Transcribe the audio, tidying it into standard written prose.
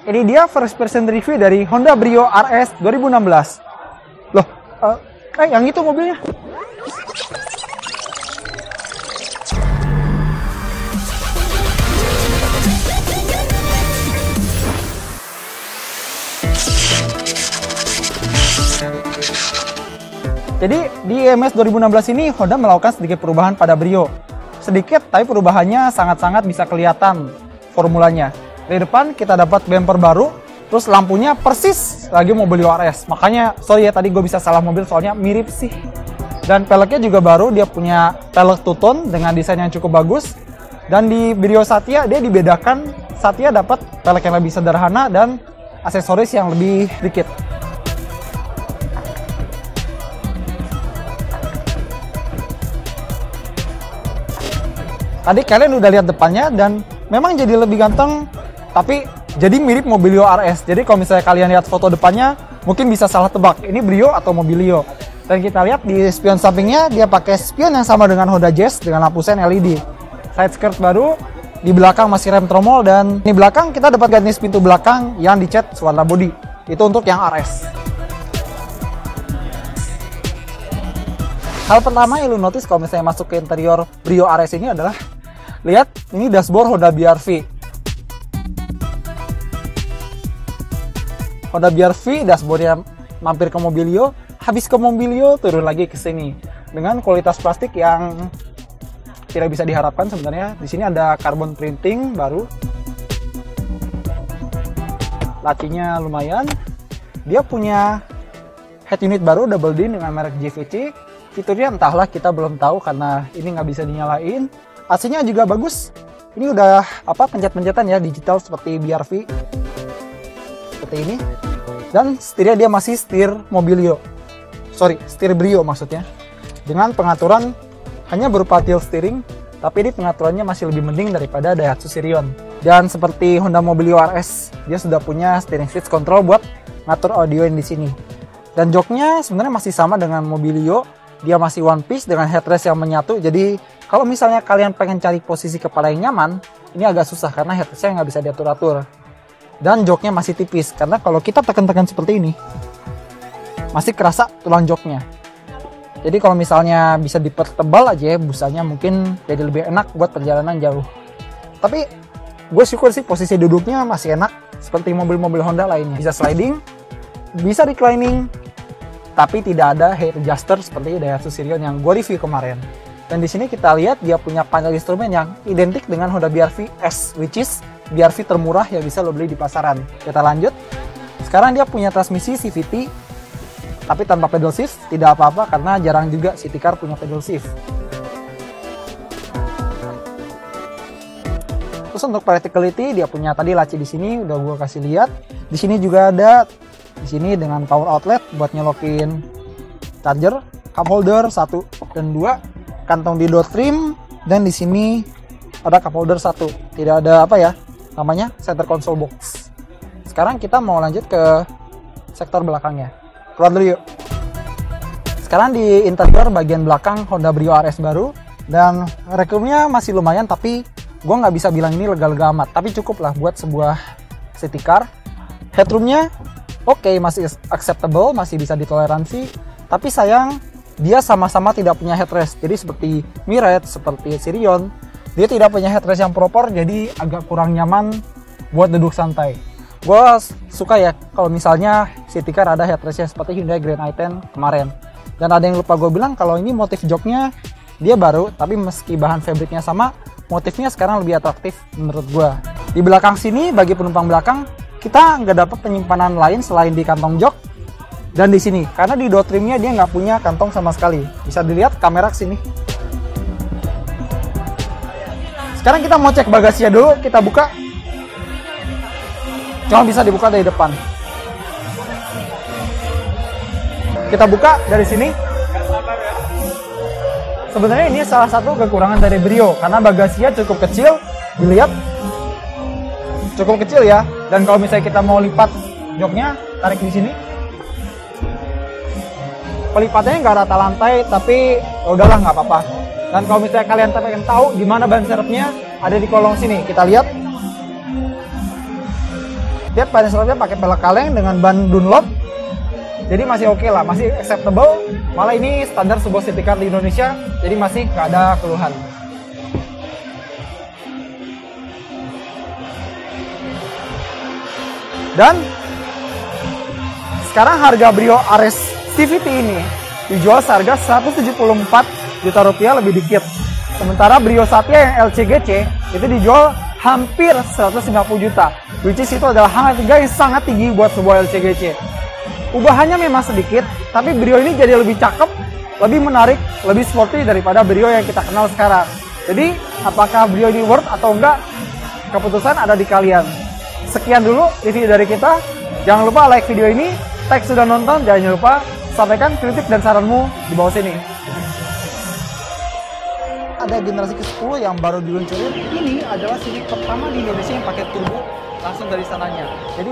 ini dia first person review dari Honda Brio RS 2016. Loh, yang itu mobilnya. Jadi di IMS 2016 ini Honda melakukan sedikit perubahan pada Brio. Sedikit, tapi perubahannya sangat-sangat bisa kelihatan formulanya. Di depan kita dapat bumper baru, terus lampunya persis lagi mobil RS. Makanya, sorry ya tadi gue bisa salah mobil soalnya mirip sih. Dan peleknya juga baru, dia punya pelek two-tone dengan desain yang cukup bagus. Dan di Brio Satya dia dibedakan, Satya dapat pelek yang lebih sederhana dan aksesoris yang lebih sedikit. Tadi kalian udah lihat depannya dan memang jadi lebih ganteng. Tapi jadi mirip Mobilio RS. Jadi kalau misalnya kalian lihat foto depannya, mungkin bisa salah tebak ini Brio atau Mobilio. Dan kita lihat di spion sampingnya, dia pakai spion yang sama dengan Honda Jazz dengan lampu sen LED. Side skirt baru, di belakang masih rem tromol, dan di belakang kita dapat garnish pintu belakang yang dicat warna body. Itu untuk yang RS. Hal pertama yang lu notice kalau misalnya masuk ke interior Brio RS ini adalah, lihat ini dashboard Honda BR-V. Honda BR-V dashboardnya mampir ke Mobilio, habis ke Mobilio turun lagi ke sini dengan kualitas plastik yang tidak bisa diharapkan sebenarnya. Di sini ada carbon printing baru, lacinya lumayan. Dia punya head unit baru double din dengan merek JVC. Fiturnya entahlah, kita belum tahu karena ini nggak bisa dinyalain. AC-nya juga bagus. Ini udah pencet-pencetan ya digital seperti BR-V. Seperti ini. Dan setirnya dia masih setir Mobilio. Setir Brio maksudnya. Dengan pengaturan hanya berupa tilt steering, tapi ini pengaturannya masih lebih mending daripada Daihatsu Sirion. Dan seperti Honda Mobilio RS, dia sudah punya steering switch control buat ngatur audio di sini. Dan joknya sebenarnya masih sama dengan Mobilio. Dia masih one piece dengan headrest yang menyatu. Jadi kalau misalnya kalian pengen cari posisi kepala yang nyaman, ini agak susah karena headrestnya nggak bisa diatur-atur. Dan joknya masih tipis, karena kalau kita tekan-tekan seperti ini, masih kerasa tulang joknya. Jadi kalau misalnya bisa dipertebal aja ya, busanya mungkin jadi lebih enak buat perjalanan jauh. Tapi gue syukur sih posisi duduknya masih enak, seperti mobil-mobil Honda lainnya. Bisa sliding, bisa reclining, tapi tidak ada head adjuster seperti Daihatsu Sirion yang gue review kemarin. Dan di sini kita lihat dia punya panel instrumen yang identik dengan Honda BR-V S, which is BR-V termurah yang bisa lo beli di pasaran. Kita lanjut. Sekarang dia punya transmisi CVT, tapi tanpa pedal shift. Tidak apa-apa karena jarang juga city car punya pedal shift. Terus untuk practicality, dia punya tadi laci di sini udah gue kasih lihat. Di sini juga ada di sini dengan power outlet buat nyelokin charger, cup holder 1 dan 2, kantong di door trim, dan di sini ada cup holder 1. Tidak ada namanya center console box. Sekarang kita mau lanjut ke sektor belakangnya. Keluar dulu yuk. Sekarang di interior bagian belakang Honda Brio RS baru, dan rekrumnya masih lumayan, tapi gue nggak bisa bilang ini lega-lega amat, tapi cukup lah buat sebuah city car. Headroomnya oke, masih acceptable, masih bisa ditoleransi, tapi sayang dia sama-sama tidak punya headrest. Jadi seperti Mirage, seperti Sirion, dia tidak punya headrest yang proper, jadi agak kurang nyaman buat duduk santai. Gue suka ya kalau misalnya city car ada headrestnya seperti Hyundai Grand i10 kemarin. Dan ada yang lupa gue bilang kalau ini motif joknya dia baru, tapi meski bahan fabriknya sama, motifnya sekarang lebih atraktif menurut gue. Di belakang sini bagi penumpang belakang kita nggak dapat penyimpanan lain selain di kantong jok dan di sini, karena di door trimnya dia nggak punya kantong sama sekali. Bisa dilihat kamera kesini. Sekarang kita mau cek bagasinya dulu, kita buka. Cuma bisa dibuka dari depan. Kita buka dari sini. Sebenarnya ini salah satu kekurangan dari Brio, karena bagasinya cukup kecil. Dilihat, cukup kecil ya. Dan kalau misalnya kita mau lipat joknya, tarik di sini. Pelipatnya nggak rata lantai, tapi udahlah nggak apa-apa. Dan kalau misalnya kalian pengen tahu di mana ban serepnya, ada di kolong sini. Kita lihat. Dia pensilnya pakai pelek kaleng dengan ban Dunlop. Jadi masih oke lah, masih acceptable. Malah ini standar sebuah city car di Indonesia, jadi masih nggak ada keluhan. Dan sekarang harga Brio Ares CVT ini dijual seharga 174 juta rupiah lebih dikit. Sementara Brio Satya yang LCGC itu dijual hampir 150 juta. Which is itu adalah harga yang sangat tinggi buat sebuah LCGC. Ubahannya memang sedikit, tapi Brio ini jadi lebih cakep, lebih menarik, lebih sporty daripada Brio yang kita kenal sekarang. Jadi, apakah Brio ini worth atau enggak? Keputusan ada di kalian. Sekian dulu review dari kita. Jangan lupa like video ini, tag sudah nonton, jangan lupa sampaikan kritik dan saranmu di bawah sini. Ada generasi ke-10 yang baru diluncurin. Ini adalah Civic pertama di Indonesia yang pakai turbo langsung dari sananya. Jadi